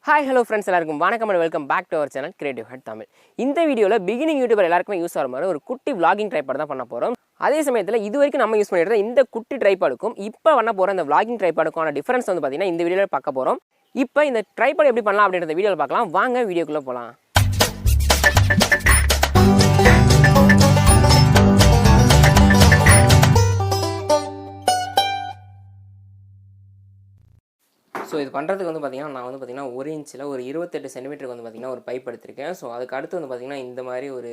Hi hello friends எல்லாருக்கும் வணக்கம் and welcome back to our channel creative hut Tamil. இந்த வீடியோவில் பிகினிங் யூடியூபர் எல்லாருக்குமே யூஸ் ஆகிற மாதிரி ஒரு குட்டி vlogging ட்ரைபாட் தான் பண்ண போகிறோம். அதே சமயத்தில் இது வரைக்கும் நம்ம யூஸ் பண்ணிட்டு இந்த குட்டி ட்ரைபாடுக்கும் இப்போ பண்ண போகிற இந்த vlogging ட்ரைபாடுக்கான டிஃபரன்ஸ் வந்து பார்த்தீங்கன்னா இந்த வீடியோவில் பார்க்க போகிறோம். இப்போ இந்த ட்ரைபாட் எப்படி பண்ணலாம் அப்படின்றத வீடியோவில் பார்க்கலாம். வாங்க வீடியோக்குள்ளே போகலாம். ஸோ இது பண்ணுறதுக்கு வந்து பார்த்திங்கன்னா நான் வந்து பார்த்திங்கன்னா 1 இன்ச்சில் ஒரு 28 சென்டிமீட்டருக்கு வந்து பார்த்திங்கன்னா ஒரு பைப் எடுத்திருக்கேன். ஸோ அதுக்கு அடுத்து வந்து பார்த்திங்கன்னா இந்த மாதிரி ஒரு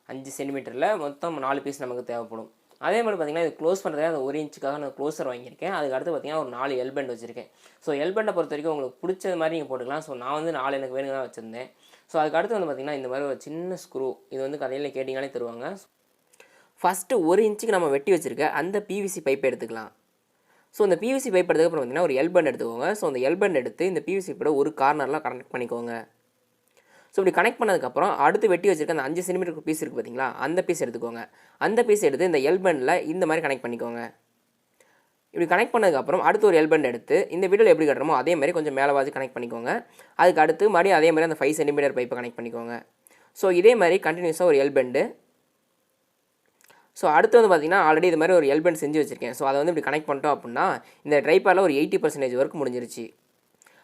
5 சென்டிமீட்டரில் மொத்தம் 4 பீஸ் நமக்கு தேவைப்படும். அதே மாதிரி பார்த்திங்கன்னா இது க்ளோஸ் பண்ணுறதுக்கு அந்த 1 இன்ச்சுக்காக நான் க்ளோஸர் வாங்கியிருக்கேன். அதுக்கு அடுத்து பார்த்திங்கன்னா ஒரு 4 எல்பெண்ட் வச்சுருக்கேன். ஸோ எல்பெண்டை பொறுத்த வரைக்கும் உங்களுக்கு பிடிச்சது மாதிரி நீங்கள் போட்டுக்கலாம். ஸோ நான் வந்து 4 எனக்கு வேணுங்க தான் வச்சுருந்தேன். ஸோ அதுக்கு அடுத்து வந்து பார்த்திங்கன்னா இந்த மாதிரி ஒரு சின்ன ஸ்க்ரூ, இது வந்து கடையில் கேட்டிங்கனாலே தருவாங்க. ஃபஸ்ட்டு 1 இன்ச்சுக்கு நம்ம வெட்டி வச்சுருக்க அந்த பிவிசி பைப்பை எடுத்துக்கலாம். ஸோ இந்த பிவிசி பைப் எடுத்ததுக்கப்புறம் பார்த்திங்கன்னா ஒரு எல்பெண்ட் எடுத்துக்கோங்க. ஸோ அந்த எல்பெண்ட் எடுத்து இந்த பிவிசி பைப்போட ஒரு கார்னரில் கனெக்ட் பண்ணிக்கோங்க. ஸோ இப்படி கனெக்ட் பண்ணதுக்கப்புறம் அடுத்து வெட்டி வச்சுருக்க அந்த 5 சென்டிமீட்டர் பீஸ் இருக்குது பார்த்தீங்களா, அந்த பீஸ் எடுத்துக்கோங்க. அந்த பீஸ் எடுத்து இந்த எல்பெண்டில் இந்த மாதிரி கனெக்ட் பண்ணிக்கோங்க. இப்படி கனெக்ட் பண்ணதுக்கப்புறம் அடுத்து ஒரு எல்பெண்ட் எடுத்து இந்த வீடியோவில் எப்படி கட்டுறோமோ அதே மாதிரி கொஞ்சம் மேலே வாசி கனெக்ட் பண்ணிக்கோங்க. அதுக்கு அடுத்து மறுபடியும் அதே மாதிரி அந்த 5 சென்டிமீட்டர் பைப்பை கனெக்ட் பண்ணிக்கோங்க. ஸோ இதே மாதிரி கண்டினியூஸாக ஒரு எல்பெண்டு. ஸோ அடுத்து வந்து பார்த்திங்கன்னா ஆல்ரெடி இது மாதிரி ஒரு எல்பெண்ட் செஞ்சு வச்சுருக்கேன். ஸோ அதை வந்து இப்படி கனெக்ட் பண்ணிட்டோம் அப்படின்னா இந்த ட்ரைபாடில் ஒரு 80% ஒர்க் முடிஞ்சிருச்சு.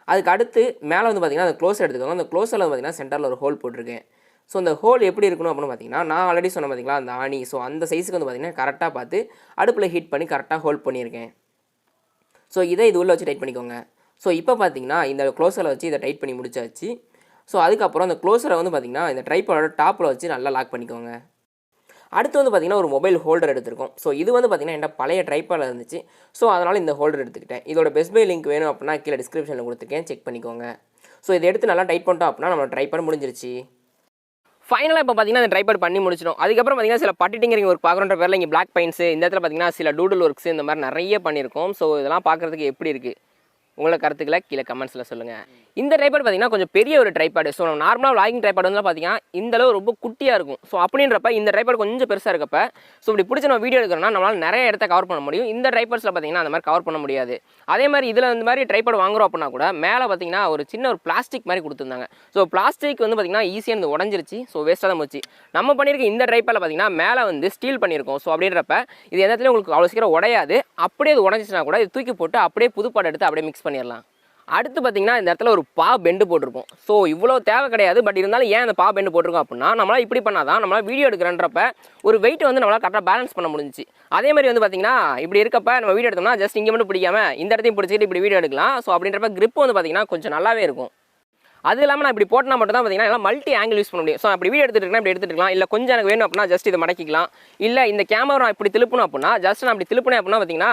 அதுக்கு அடுத்து மேலே வந்து பார்த்திங்கன்னா அந்த க்ளோஸர் எடுத்துக்கோங்க. அந்த க்ளோஸரில் வந்து பார்த்திங்கன்னா சென்டரில் ஒரு ஹோல் போட்டிருக்கேன். ஸோ அந்த ஹோல் எப்படி இருக்கணும் அப்படின்னு பார்த்திங்கன்னா நான் ஆல்ரெடி சொன்ன பார்த்திங்களா அந்த ஆணி, ஸோ அந்த சைஸுக்கு வந்து பார்த்திங்கன்னா கரெக்டாக பார்த்து அடுப்பில் ஹீட் பண்ணி கரெக்டாக ஹோல்ட் பண்ணியிருக்கேன். ஸோ இதை இது உள்ளே வச்சு டைட் பண்ணிக்கோங்க. ஸோ இப்போ பார்த்திங்கன்னா இந்த க்ளோஸரில் வச்சு இதை டைட் பண்ணி முடிச்சாச்சு. ஸோ அதுக்கப்புறம் அந்த க்ளோஸரை வந்து பார்த்திங்கன்னா இந்த ட்ரைபாடோட டாப்பில் வச்சு நல்லா லாக் பண்ணிக்கோங்க. அடுத்து வந்து பார்த்திங்கன்னா ஒரு மொபைல் ஹோல்டர் எடுத்திருக்கோம். ஸோ இது வந்து பார்த்திங்கன்னா என்கிட்ட பழைய ட்ரைபாடில் இருந்துச்சு. ஸோ அதனால் இந்த ஹோல்டர் எடுத்துக்கிட்டேன். இதோட பெஸ்ட் பை லிங்க் வேணும் அப்படின்னா கீழே டிஸ்கிரிப்ஷனில் கொடுத்துருக்கேன், செக் பண்ணிக்கோங்க. ஸோ இதை எடுத்து நல்லா டைட் பண்ணிட்டோம் அப்படின்னா நம்ம ட்ரைபாட் முடிஞ்சிருச்சு. ஃபைனலாக இப்போ பார்த்திங்கன்னா இந்த ட்ரைபாட் பண்ணி முடிச்சிடும். அதுக்கப்புறம் பார்த்திங்கன்னா சில பட்டிட்டிங்கரிங் ஒர்க் பார்க்குறன்ற பேரில் இங்கே பிளாக் பெயிண்ட்ஸு, இந்த இடத்துல பார்த்திங்கன்னா சில டூடல் ஒர்க்ஸ் இந்த மாதிரி நிறைய பண்ணியிருக்கோம். ஸோ இதெல்லாம் பார்க்குறதுக்கு எப்படி இருக்குது உங்களை கருத்துக்களை கீழே கமெண்ட்ஸில் சொல்லுங்கள். இந்த ட்ரைபாட் பார்த்திங்கன்னா கொஞ்சம் பெரிய ஒரு ட்ரைபாடு. ஸோ நம்ம நார்மலாக vlogging ட்ரைபாட் வந்து பார்த்திங்கன்னா இந்தளவு ரொம்ப குட்டியாக இருக்கும். ஸோ அப்படின்றப்ப இந்த ட்ரைபாட் கொஞ்சம் பெருசாக இருக்கப்ப ஸோ இப்படி பிடிச்ச நம்ம வீடியோ எடுக்கிறோம்னா நம்மளால் நிறைய இடத்த கவர் பண்ண முடியும். இந்த ட்ரைபாட்ஸில் பார்த்திங்கன்னா அந்த மாதிரி கவர் பண்ண முடியாது. அதே மாதிரி இதில் இந்த மாதிரி ட்ரைபாட் வாங்குறோம் அப்படின்னா கூட மேலே பார்த்திங்கன்னா ஒரு சின்ன ஒரு பிளாஸ்டிக் மாதிரி கொடுத்துருந்தாங்க. ஸோ பிளாஸ்டிக் வந்து பார்த்திங்கன்னா ஈஸியாக இருந்து உடஞ்சிருச்சு. ஸோ வேஸ்ட்டாக தான் போச்சு. நம்ம பண்ணியிருக்க இந்த ட்ரைபாடில் பார்த்திங்கன்னா மேலே வந்து ஸ்டீல் பண்ணியிருக்கோம். ஸோ அப்படின்றப்ப இது எந்த இடத்துலையும் உங்களுக்கு அவ்வளோ சீக்கிரம் உடையாது. அப்படியே அது உடஞ்சிச்சுன்னா கூட இது தூக்கி போட்டு அப்படியே புதுப்பாடு எடுத்து அப்படியே மிக்ஸ் பண்ணிடலாம். அடுத்து பார்த்திங்கன்னா இந்த இடத்துல ஒரு பா பெண்டு போட்டிருப்போம். ஸோ இவ்வளோ தேவை கிடையாது. பட் இருந்தாலும் ஏன் அந்த பா பெண்டு போட்டிருக்கோம் அப்படின்னா நம்மளால் இப்படி பண்ணால் தான் நம்மளால் வீடியோ எடுக்கிறன்றப்ப ஒரு வெயிட் வந்து நம்மளால் கரெக்டாக பேலன்ஸ் பண்ண முடிஞ்சிச்சு. அதே மாதிரி வந்து பார்த்திங்கன்னா இப்படி இருக்கப்ப நம்ம வீடியோ எடுத்தோம்னா ஜஸ்ட் இங்கே மட்டும் பிடிக்காம இந்த இடத்தையும் பிடிச்சிட்டு இப்படி வீடியோ எடுக்கலாம். ஸோ அப்படின்றப்ப grip வந்து பார்த்திங்கன்னா கொஞ்சம் நல்லாவே இருக்கும். அது இல்லாமல் நான் இப்படி போட்டால் மட்டும் தான் பார்த்திங்கன்னா எல்லாம் மல்டி ஆங்கிள் யூஸ் பண்ண முடியும். ஸோ அப்படி வீடியோ எடுத்துகிட்டு இப்படி எடுத்துக்கலாம். இல்லை கொஞ்சம் எனக்கு வேணும் அப்படின்னா ஜஸ்ட் இதை மடக்கிக்கலாம். இல்லை இந்த கேமரா இப்படி திருப்பணும் அப்படின்னா ஜஸ்ட் நான் அப்படி திருப்பினேன் அப்படின்னா பார்த்திங்கன்னா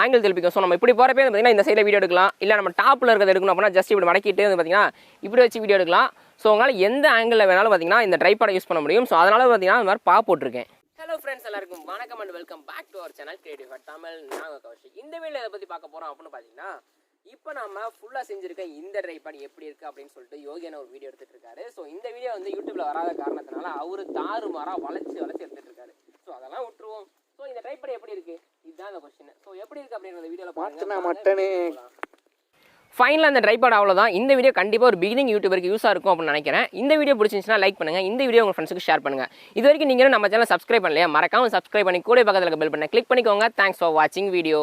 ஆங்கிள் திருப்பிக்கும். ஸோ நம்ம இப்படி போகிறப்பே பார்த்திங்கன்னா இந்த சைடில் வீடியோ எடுக்கலாம். இல்லை நம்ம டாப்பில் இருக்கிறத எடுக்கணும் அப்படின்னா ஜஸ்ட் இப்படி மடக்கிட்டு வந்து பார்த்திங்கன்னா இப்படி வச்சு வீடியோ எடுக்கலாம். ஸோ உங்களால் எந்த ஆங்கிளில் வேணாலும் பார்த்திங்கன்னா இந்த ட்ரைபாடை யூஸ் பண்ண முடியும். ஸோ அதனால் பார்த்திங்கன்னா இந்த மாதிரி பா போட்டிருக்கேன். ஹலோ ஃப்ரெண்ட்ஸ் எல்லாருக்கும் வணக்கம் and welcome back to our channel creative hut Tamil. நான் கௌஷிக். இந்த வீடியோ இதை பற்றி பார்க்க போகிறோம் அப்படின்னு பார்த்தீங்கன்னா இப்போ நம்ம ஃபுல்லாக செஞ்சுருக்க இந்த ட்ரைபாட் எப்படி இருக்குது அப்படின்னு சொல்லிட்டு யோகியான ஒரு வீடியோ எடுத்துகிட்டு இருக்காரு. ஸோ இந்த வீடியோ வந்து யூடியூப்பில் வராத காரணத்தினால அவர் தாறுமாறாக வளைச்சி எடுத்துகிட்டு இருக்காரு. ஸோ அதெல்லாம் விட்டுருவோம். ஸோ இந்த ட்ரைபாட் எப்படி இருக்குது இதுதான் அந்த கொஸ்டின். ஸோ எப்படி இருக்குது அப்படின்ற வீடியோவில் பாருங்க. ஃபைனலாக அந்த ட்ரைபாட் அவ்வளோதான். இந்த வீடியோ கண்டிப்பாக ஒரு பிகினிங் யூடியூபருக்கு யூஸாக இருக்கும் அப்படின்னு நினைக்கிறேன். இந்த வீடியோ பிடிச்சிருந்துச்சுன்னா லைக் பண்ணுங்கள். இந்த வீடியோ உங்கள் ஃப்ரெண்ட்ஸுக்கு ஷேர் பண்ணுங்கள். இது வரைக்கும் நீங்களும் நம்ம சேனல் சப்ஸ்கிரைப் பண்ணலையா, மறக்காமல் சப்ஸ்கிரைப் பண்ணி கூட பக்கத்தில் பெல் பண்ண கிளிக் பண்ணிக்கோங்க. தேங்க்ஸ் ஃபார் வாட்சிங் வீடியோ.